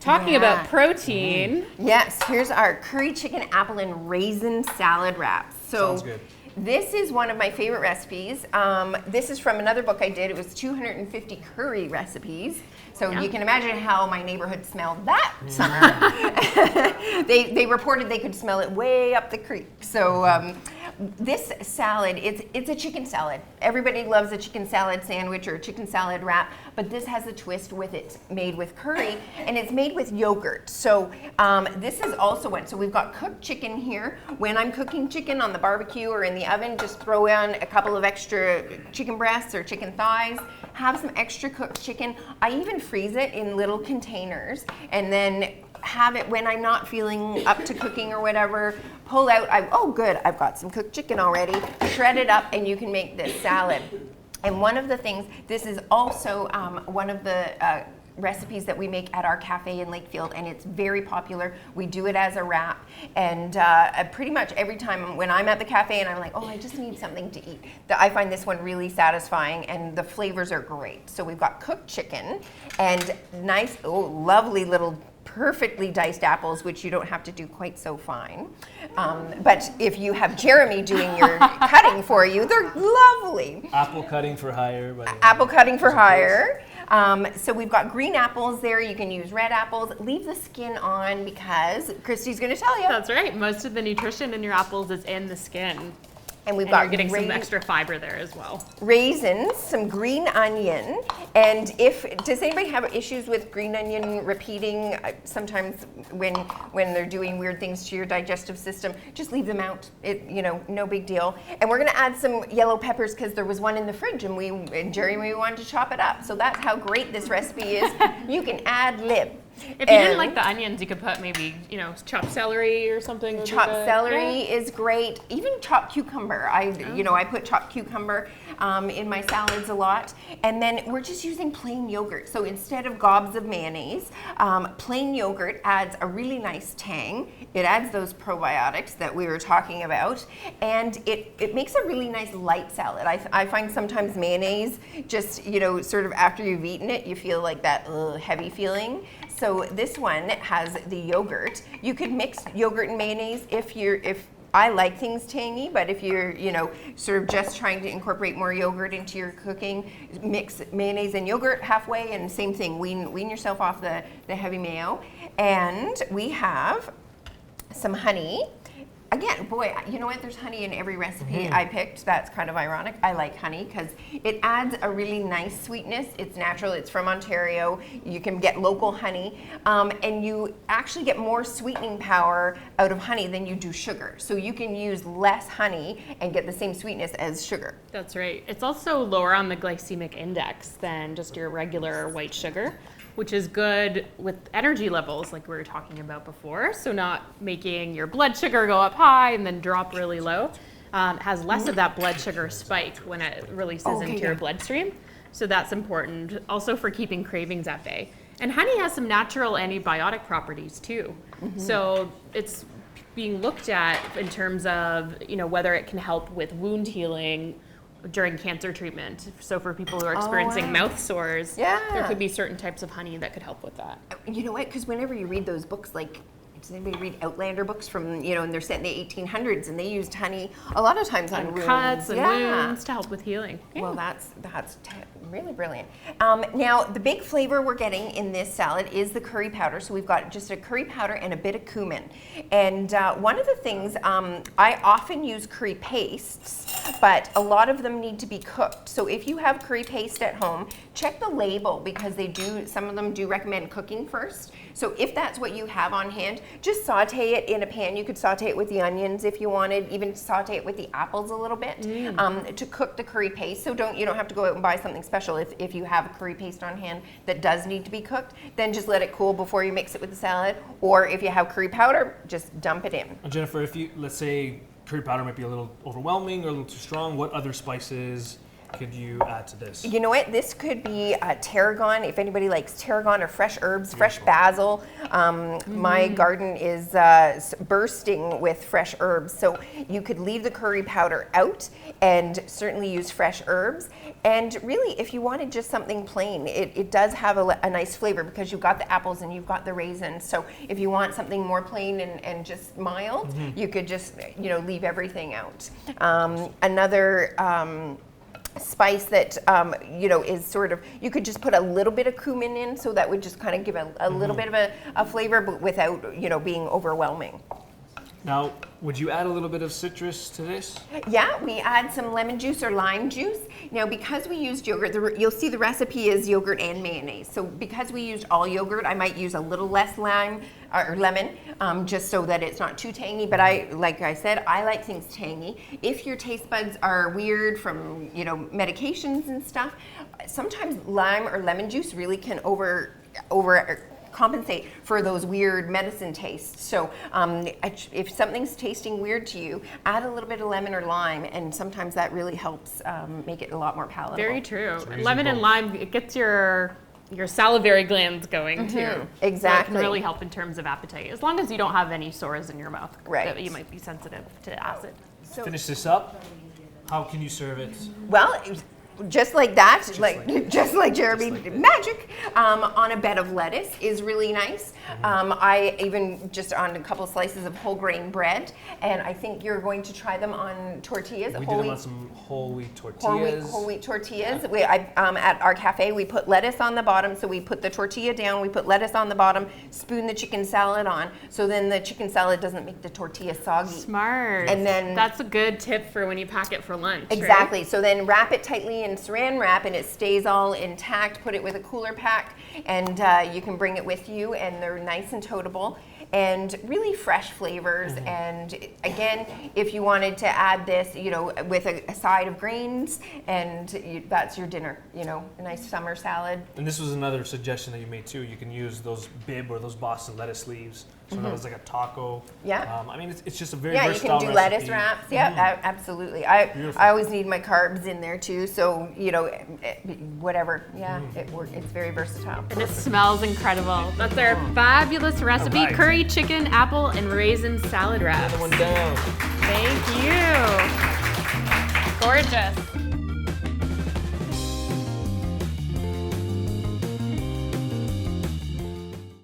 Talking about protein. Yes, here's our curry chicken, apple, and raisin salad wraps. So Sounds good. this is one of my favorite recipes. This is from another book I did. It was 250 curry recipes. So you can imagine how my neighborhood smelled that summer. They reported they could smell it way up the creek. So this salad, it's a chicken salad. Everybody loves a chicken salad sandwich or a chicken salad wrap, but this has a twist with it, made with curry, and it's made with yogurt. So this is also so we've got cooked chicken here. When I'm cooking chicken on the barbecue or in the oven, just throw in a couple of extra chicken breasts or chicken thighs, have some extra cooked chicken. I even freeze it in little containers and then have it when I'm not feeling up to cooking or whatever, pull out, oh good, I've got some cooked chicken already, shred it up and you can make this salad. And one of the things, this is also one of the recipes that we make at our cafe in Lakefield, and it's very popular. We do it as a wrap, and pretty much every time when I'm at the cafe and I'm like, oh, I just need something to eat, I find this one really satisfying, and the flavors are great. So we've got cooked chicken and nice, lovely little perfectly diced apples, which you don't have to do quite so fine. But if you have Jeremy doing your cutting for you, they're lovely. Apple cutting for hire. Apple cutting for hire. So we've got green apples there. You can use red apples. Leave the skin on because Christy's going to tell you. That's right. Most of the nutrition in your apples is in the skin. And we've got you're getting some extra fiber there as well. Raisins, some green onion, and does anybody have issues with green onion repeating? Sometimes when they're doing weird things to your digestive system, just leave them out. No big deal. And we're going to add some yellow peppers because there was one in the fridge, and Jeremy wanted to chop it up. So that's how great this recipe is. You can ad lib. If you didn't like the onions, you could put maybe, chopped celery or something. Chopped celery is great. Even chopped cucumber. I put chopped cucumber in my salads a lot. And then we're just using plain yogurt. So instead of gobs of mayonnaise, plain yogurt adds a really nice tang. It adds those probiotics that we were talking about. And it makes a really nice light salad. I find sometimes mayonnaise just, sort of after you've eaten it, you feel like that heavy feeling. So this one has the yogurt. You could mix yogurt and mayonnaise if I like things tangy, but if you're, sort of just trying to incorporate more yogurt into your cooking, mix mayonnaise and yogurt halfway, and same thing, wean yourself off the heavy mayo. And we have some honey. Again, boy, you know what? There's honey in every recipe I picked. That's kind of ironic. I like honey because it adds a really nice sweetness. It's natural. It's from Ontario. You can get local honey. And you actually get more sweetening power out of honey than you do sugar. So you can use less honey and get the same sweetness as sugar. That's right. It's also lower on the glycemic index than just your regular white sugar, which is good with energy levels like we were talking about before. So not making your blood sugar go up high and then drop really low. It has less of that blood sugar spike when it releases into your bloodstream. So that's important. Also for keeping cravings at bay. And honey has some natural antibiotic properties too. So it's being looked at in terms of, whether it can help with wound healing during cancer treatment. So for people who are experiencing mouth sores, there could be certain types of honey that could help with that. You know what? Because whenever you read those books, like, does anybody read Outlander books from, and they're set in the 1800s, and they used honey a lot of times on cuts and wounds to help with healing. Well, that's really brilliant. Now, the big flavor we're getting in this salad is the curry powder. So we've got just a curry powder and a bit of cumin. And one of the things, I often use curry pastes, but a lot of them need to be cooked. So if you have curry paste at home, check the label because some of them do recommend cooking first. So if that's what you have on hand, just saute it in a pan. You could saute it with the onions if you wanted, even saute it with the apples a little bit to cook the curry paste. So you don't have to go out and buy something special if you have a curry paste on hand that does need to be cooked. Then just let it cool before you mix it with the salad. Or if you have curry powder, just dump it in. Jennifer, let's say curry powder might be a little overwhelming or a little too strong, what other spices could you add to this? You know what? This could be tarragon. If anybody likes tarragon or fresh herbs, fresh basil. My garden is bursting with fresh herbs. So you could leave the curry powder out and certainly use fresh herbs. And really, if you wanted just something plain, it does have a nice flavor because you've got the apples and you've got the raisins. So if you want something more plain and just mild, you could just, leave everything out. Another spice that is sort of, you could just put a little bit of cumin in, so that would just kind of give a little bit of a flavor, but without being overwhelming. Now, would you add a little bit of citrus to this? Yeah, we add some lemon juice or lime juice. Now, because we used yogurt, you'll see the recipe is yogurt and mayonnaise. So because we used all yogurt, I might use a little less lime or lemon, just so that it's not too tangy. But like I said, I like things tangy. If your taste buds are weird from medications and stuff, sometimes lime or lemon juice really can compensate for those weird medicine tastes. So if something's tasting weird to you, add a little bit of lemon or lime, and sometimes that really helps make it a lot more palatable. Very true. Lemon and lime, it gets your salivary glands going too. Exactly. So it can really help in terms of appetite, as long as you don't have any sores in your mouth. Right. That you might be sensitive to acid. So, Finish this up. How can you serve it? well, just like that, just like Jeremy, magic, on a bed of lettuce is really nice. I even just on a couple slices of whole grain bread, and I think you're going to try them on tortillas. We did them on some whole wheat tortillas. Whole wheat tortillas. At our cafe, we put lettuce on the bottom, so we put the tortilla down, we put lettuce on the bottom, spoon the chicken salad on, so then the chicken salad doesn't make the tortilla soggy. Smart. And then that's a good tip for when you pack it for lunch. Exactly. Right? So then wrap it tightly in saran wrap, and it stays all intact. Put it with a cooler pack, and you can bring it with you, and they're nice and toteable and really fresh flavors. And again, if you wanted to add this, with a side of greens, and that's your dinner, a nice summer salad. And this was another suggestion that you made too. You can use those Bib or those Boston lettuce leaves. So that was like a taco. Yeah. I mean, it's just a very Yeah, you versatile can do recipe. lettuce wraps. Yeah, absolutely. I always need my carbs in there too. So whatever. Yeah, it's very versatile. And it smells incredible. That's our fabulous recipe: All right. curry chicken, apple, and raisin salad wrap. Another one down. Thank you. Gorgeous.